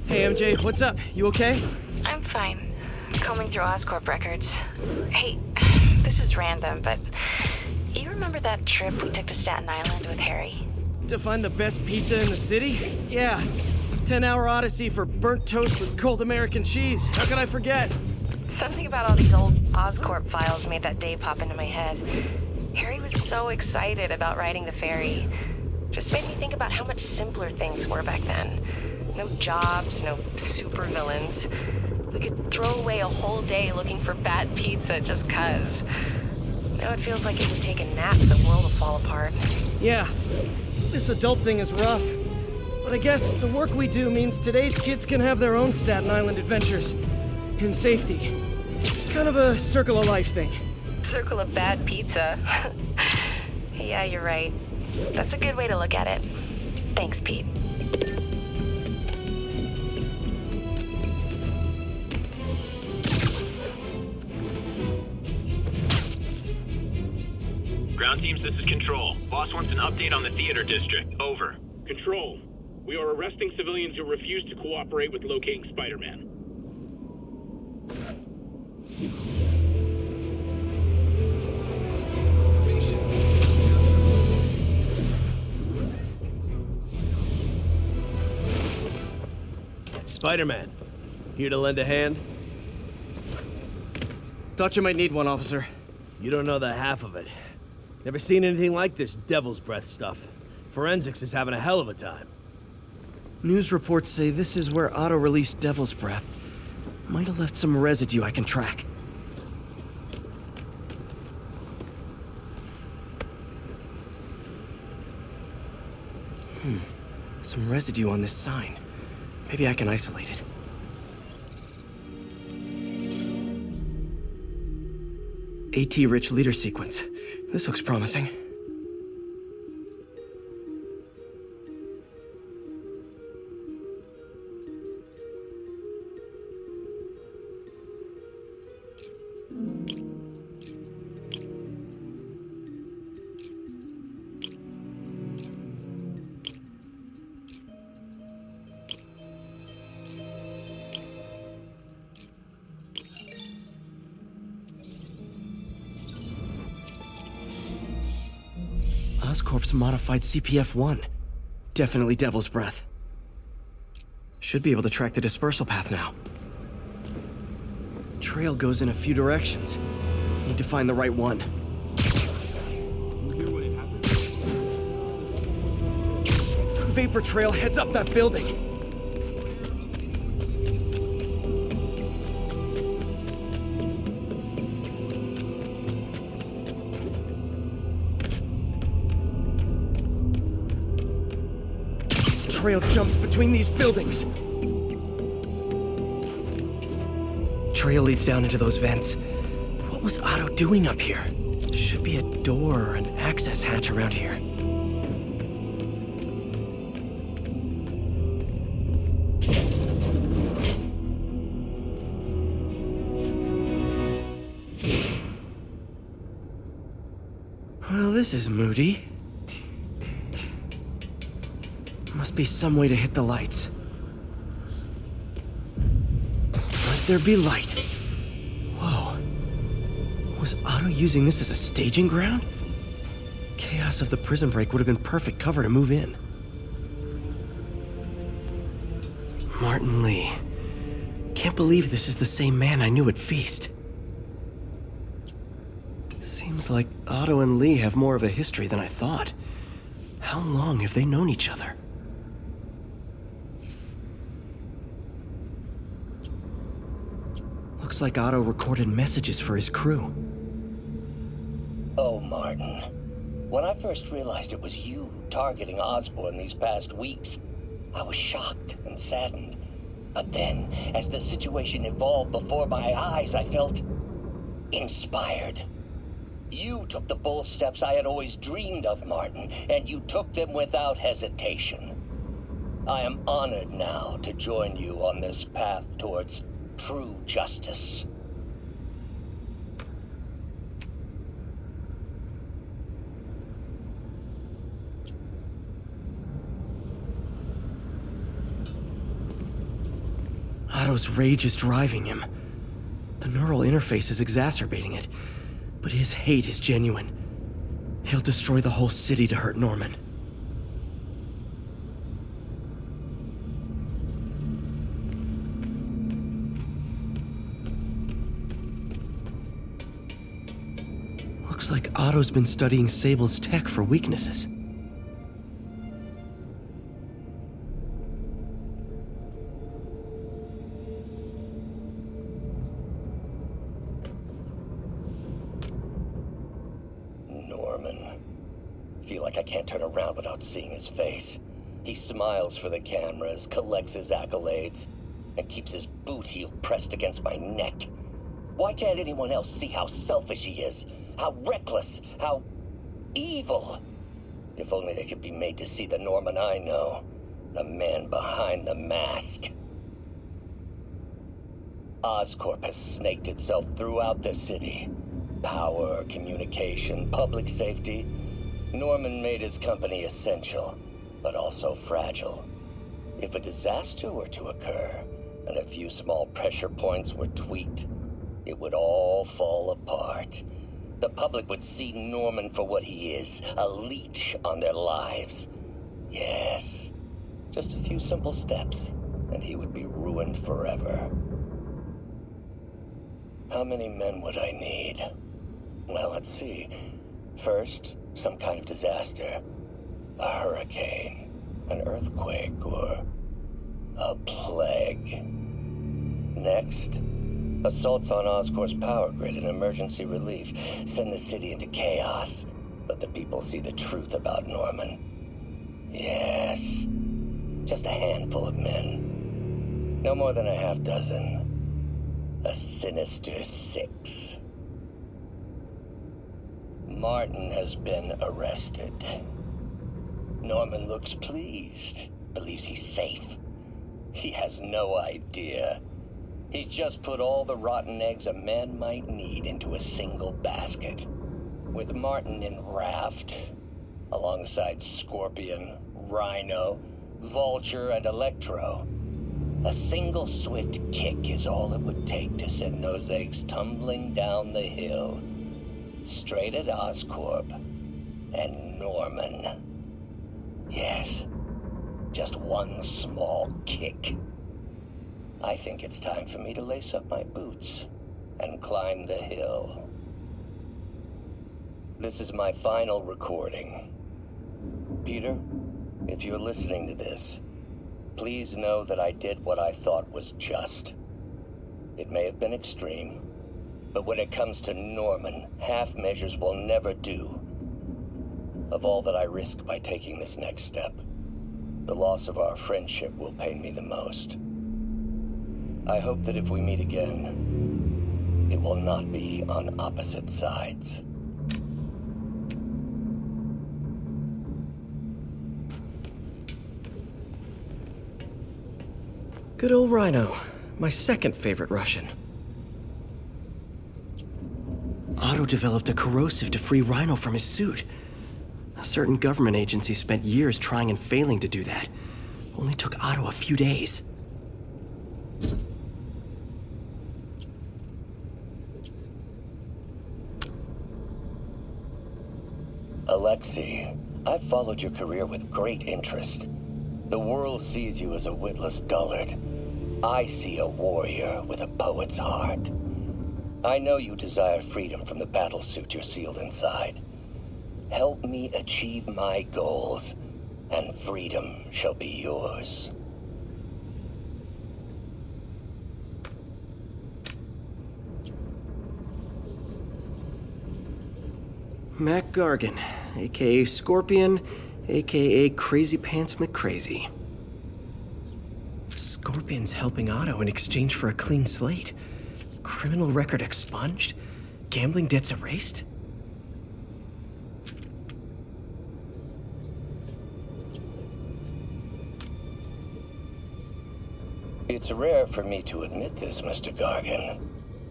Hey MJ, what's up? You okay? I'm fine. Combing through Oscorp records. Hey, this is random, but you remember that trip we took to Staten Island with Harry? To find the best pizza in the city? Yeah. 10-hour odyssey for burnt toast with cold American cheese. How could I forget? Something about all these old Oscorp files made that day pop into my head. Harry was so excited about riding the ferry. Just made me think about how much simpler things were back then. No jobs, no supervillains. We could throw away a whole day looking for bad pizza just 'cause. Now it feels like it would take a nap for the world to fall apart. Yeah. This adult thing is rough. But I guess the work we do means today's kids can have their own Staten Island adventures. In safety. Kind of a circle of life thing. Circle of bad pizza. Yeah, you're right. That's a good way to look at it. Thanks, Pete. Ground teams, this is Control. Boss wants an update on the theater district. Over. Control, we are arresting civilians who refuse to cooperate with locating Spider-Man. Spider-Man, here to lend a hand? Thought you might need one, officer. You don't know the half of it. Never seen anything like this devil's breath stuff. Forensics is having a hell of a time. News reports say this is where Otto released Devil's Breath. Might have left some residue I can track. Some residue on this sign. Maybe I can isolate it. AT-rich leader sequence. This looks promising. Oscorp's modified CPF-1. Definitely Devil's Breath. Should be able to track the dispersal path now. Trail goes in a few directions. Need to find the right one. Vapor trail heads up that building. Trail jumps between these buildings. Trail leads down into those vents. What was Otto doing up here? There should be a door or an access hatch around here. Well, this is moody. Must be some way to hit the lights. Let there be light. Whoa. Was Otto using this as a staging ground? Chaos of the prison break would have been perfect cover to move in. Martin Lee. Can't believe this is the same man I knew at Feast. Seems like Otto and Lee have more of a history than I thought. How long have they known each other? Looks like Otto recorded messages for his crew. Oh, Martin. When I first realized it was you targeting Osborn these past weeks, I was shocked and saddened. But then, as the situation evolved before my eyes, I felt inspired. You took the bold steps I had always dreamed of, Martin, and you took them without hesitation. I am honored now to join you on this path towards true justice. Otto's rage is driving him. The neural interface is exacerbating it, but his hate is genuine. He'll destroy the whole city to hurt Norman. Looks like Otto's been studying Sable's tech for weaknesses. Norman. Feel like I can't turn around without seeing his face. He smiles for the cameras, collects his accolades, and keeps his boot heel pressed against my neck. Why can't anyone else see how selfish he is? How reckless, how evil. If only they could be made to see the Norman I know. The man behind the mask. Oscorp has snaked itself throughout the city. Power, communication, public safety. Norman made his company essential, but also fragile. If a disaster were to occur, and a few small pressure points were tweaked, it would all fall apart. The public would see Norman for what he is, a leech on their lives. Yes, just a few simple steps, and he would be ruined forever. How many men would I need? Well, let's see. First, some kind of disaster. A hurricane, an earthquake, or a plague. Next, assaults on Oscorp's power grid and emergency relief. Send the city into chaos. Let the people see the truth about Norman. Yes, just a handful of men. No more than a half dozen. A sinister 6. Martin has been arrested. Norman looks pleased, believes he's safe. He has no idea. He's just put all the rotten eggs a man might need into a single basket. With Martin in raft, alongside Scorpion, Rhino, Vulture, and Electro. A single swift kick is all it would take to send those eggs tumbling down the hill. Straight at Oscorp and Norman. Yes, just one small kick. I think it's time for me to lace up my boots and climb the hill. This is my final recording. Peter, if you're listening to this, please know that I did what I thought was just. It may have been extreme, but when it comes to Norman, half measures will never do. Of all that I risk by taking this next step, the loss of our friendship will pain me the most. I hope that if we meet again, it will not be on opposite sides. Good old Rhino, my second favorite Russian. Otto developed a corrosive to free Rhino from his suit. A certain government agency spent years trying and failing to do that. Only took Otto a few days. Alexei, I've followed your career with great interest. The world sees you as a witless dullard. I see a warrior with a poet's heart. I know you desire freedom from the battlesuit you're sealed inside. Help me achieve my goals, and freedom shall be yours. Mac Gargan, aka Scorpion, aka Crazy Pants McCrazy. Scorpion's helping Otto in exchange for a clean slate. Criminal record expunged? Gambling debts erased? It's rare for me to admit this, Mr. Gargan.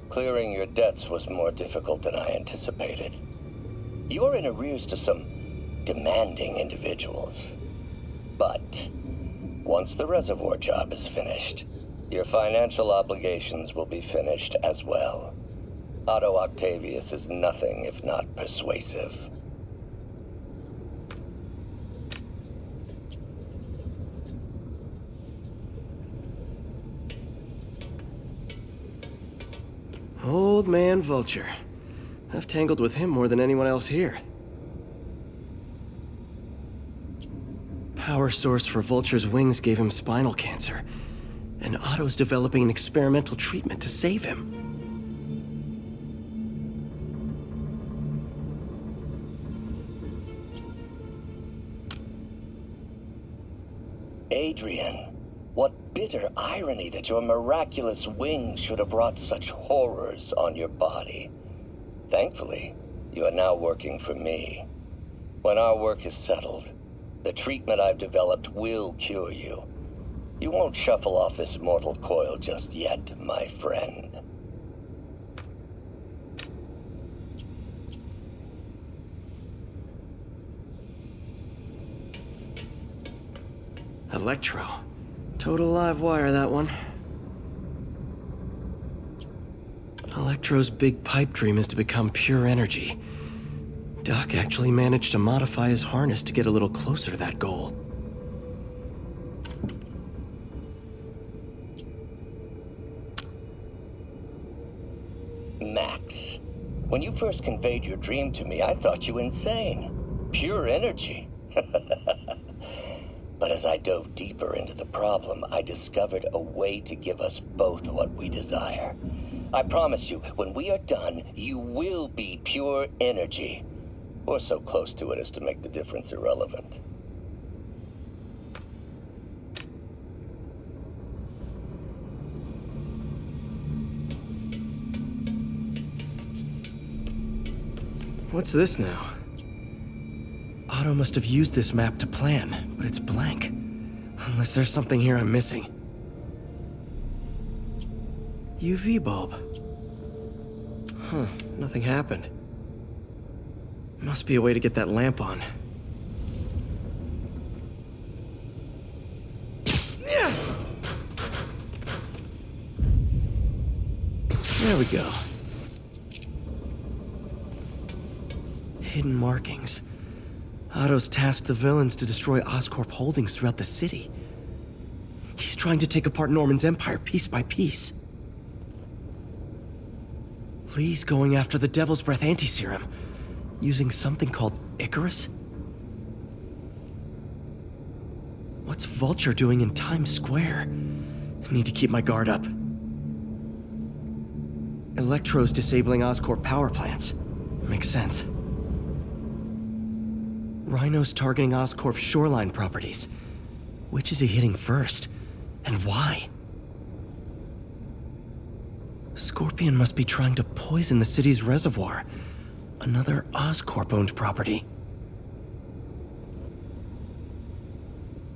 Clearing your debts was more difficult than I anticipated. You're in arrears to some demanding individuals. But once the reservoir job is finished, Your financial obligations will be finished as well. Otto Octavius is nothing if not persuasive. Old man Vulture. I've tangled with him more than anyone else here. Power source for Vulture's wings gave him spinal cancer, and Otto's developing an experimental treatment to save him. Adrian, what bitter irony that your miraculous wings should have brought such horrors on your body. Thankfully, you are now working for me. When our work is settled, the treatment I've developed will cure you. You won't shuffle off this mortal coil just yet, my friend. Electro. Total live wire, that one. Electro's big pipe dream is to become pure energy. Doc actually managed to modify his harness to get a little closer to that goal. Max, when you first conveyed your dream to me, I thought you insane. Pure energy. But as I dove deeper into the problem, I discovered a way to give us both what we desire. I promise you, when we are done, you will be pure energy. Or so close to it as to make the difference irrelevant. What's this now? Otto must have used this map to plan, but it's blank. Unless there's something here I'm missing. UV bulb. Huh, nothing happened. Must be a way to get that lamp on. There we go. Hidden markings. Otto's tasked the villains to destroy Oscorp holdings throughout the city. He's trying to take apart Norman's empire piece by piece. Lee's going after the Devil's Breath anti-serum, using something called Icarus? What's Vulture doing in Times Square? I need to keep my guard up. Electro's disabling Oscorp power plants. Makes sense. Rhino's targeting Oscorp's shoreline properties. Which is he hitting first? And why? Scorpion must be trying to poison the city's reservoir. Another Oscorp-owned property.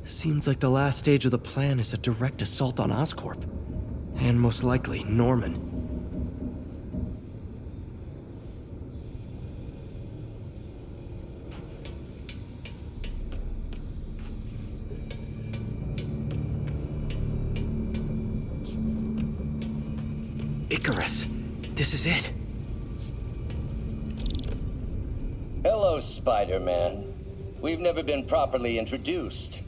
Seems like the last stage of the plan is a direct assault on Oscorp. And most likely, Norman. Icarus. This is it. Hello, Spider-Man. We've never been properly introduced.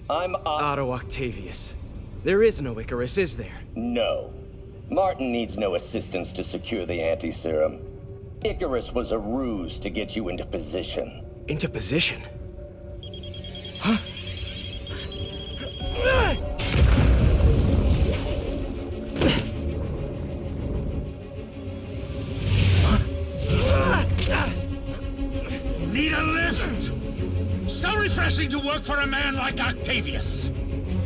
I'm Otto Octavius. There is no Icarus, is there? No. Martin needs no assistance to secure the anti-serum. Icarus was a ruse to get you into position. Into position? Huh? Need a lift? So refreshing to work for a man like Octavius.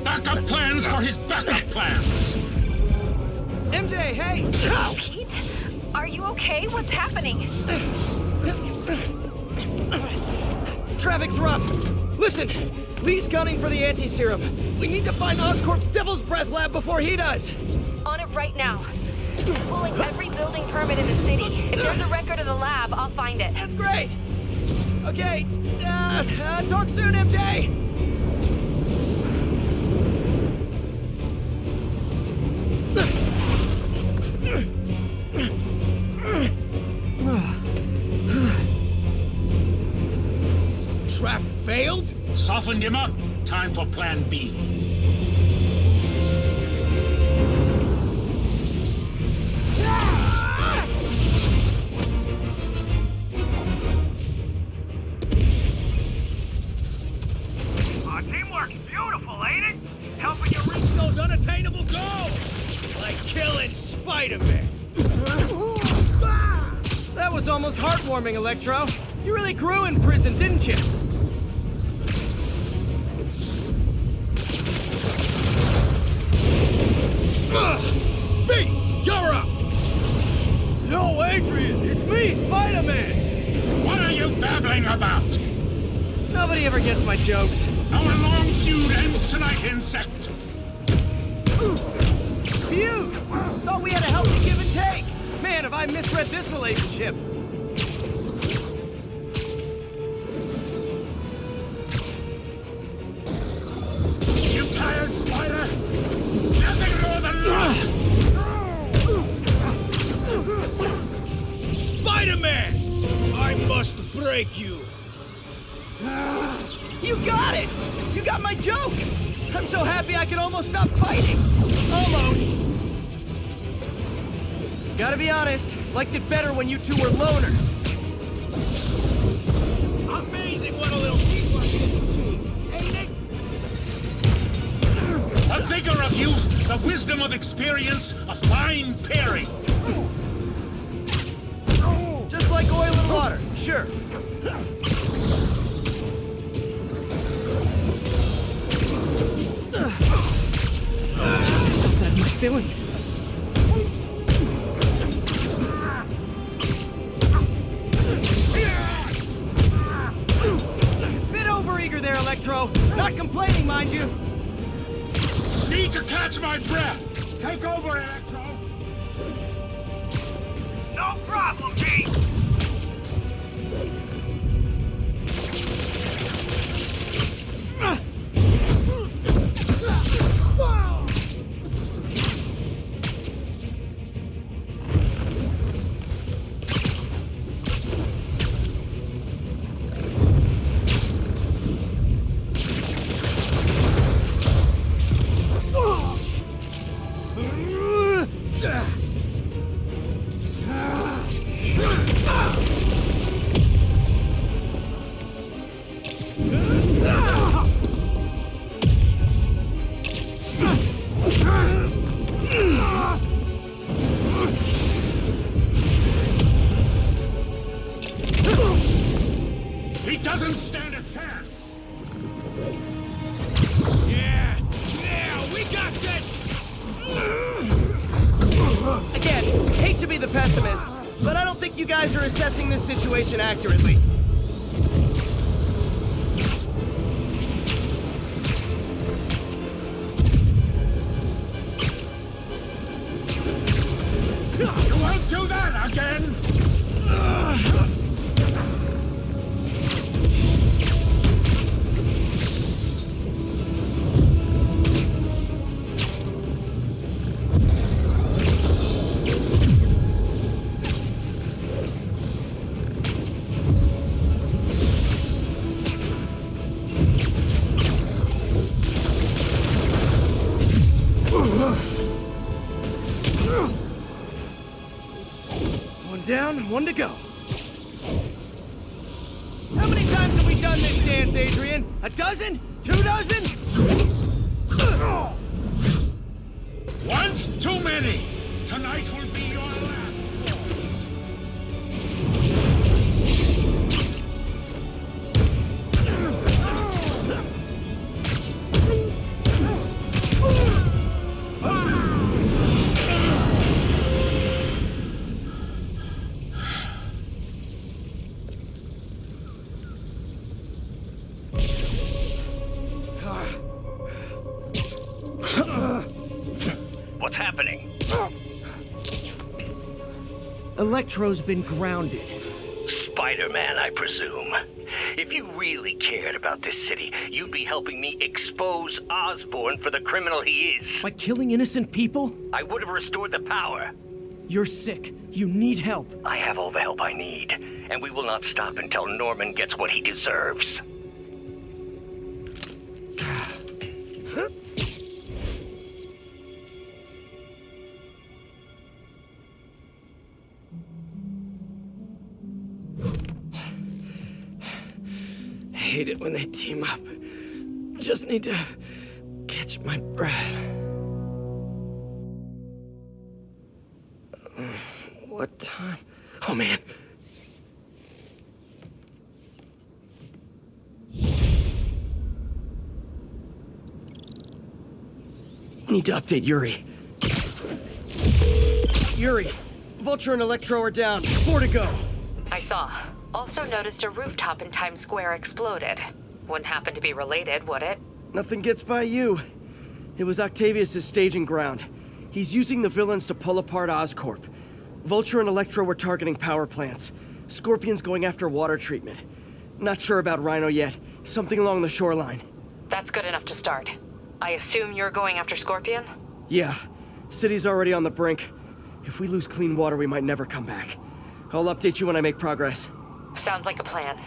Backup plans for his backup plans. MJ, hey! Pete? Are you okay? What's happening? Traffic's rough. Listen, Lee's gunning for the anti-serum. We need to find Oscorp's Devil's Breath lab before he does. On it right now. I'm pulling every building permit in the city. If there's a record of the lab, I'll find it. That's great. Okay, talk soon, MJ. Softened him up. Time for plan B. Teamwork's beautiful, ain't it? Helping you reach those unattainable goals! Like killing Spider-Man! That was almost heartwarming, Electro. You really grew in prison, didn't you? Pete, you're up! No, Adrian, it's me, Spider-Man! What are you babbling about? Nobody ever gets my jokes. Our long feud ends tonight, insect. Phew! Thought we had a healthy give and take. Man, have I misread this relationship. You tired, Spider? Nothing more than luck! Spider-Man! I must break you! You got it! You got my joke! I'm so happy I can almost stop fighting! Almost! Gotta be honest, liked it better when you two were loners. Amazing what a little teamwork is, ain't it? The vigor of youth, the wisdom of experience, a fine pairing. Just like oil and water, sure. That's my feelings. Bit overeager there, Electro. Not complaining, mind you. Need to catch my breath. Take over, Electro. No problem, Pete! He doesn't stand a chance. Yeah, we got this! Again, hate to be the pessimist, but I don't think you guys are assessing this situation accurately. You won't do that again. One down, one to go. How many times have we done this dance, Adrian? A dozen? 2 dozen? Once too many. Tonight will be your last waltz. What's happening? Electro's been grounded. Spider-Man, I presume. If you really cared about this city, you'd be helping me expose Osborn for the criminal he is. By killing innocent people? I would have restored the power. You're sick. You need help. I have all the help I need, and we will not stop until Norman gets what he deserves. hate it when they team up. Just need to catch my breath. What time? Oh, man. Need to update Yuri. Yuri, Vulture and Electro are down. 4 to go. I saw. Also noticed a rooftop in Times Square exploded. Wouldn't happen to be related, would it? Nothing gets by you. It was Octavius' staging ground. He's using the villains to pull apart Oscorp. Vulture and Electro were targeting power plants. Scorpion's going after water treatment. Not sure about Rhino yet. Something along the shoreline. That's good enough to start. I assume you're going after Scorpion? Yeah. City's already on the brink. If we lose clean water, we might never come back. I'll update you when I make progress. Sounds like a plan.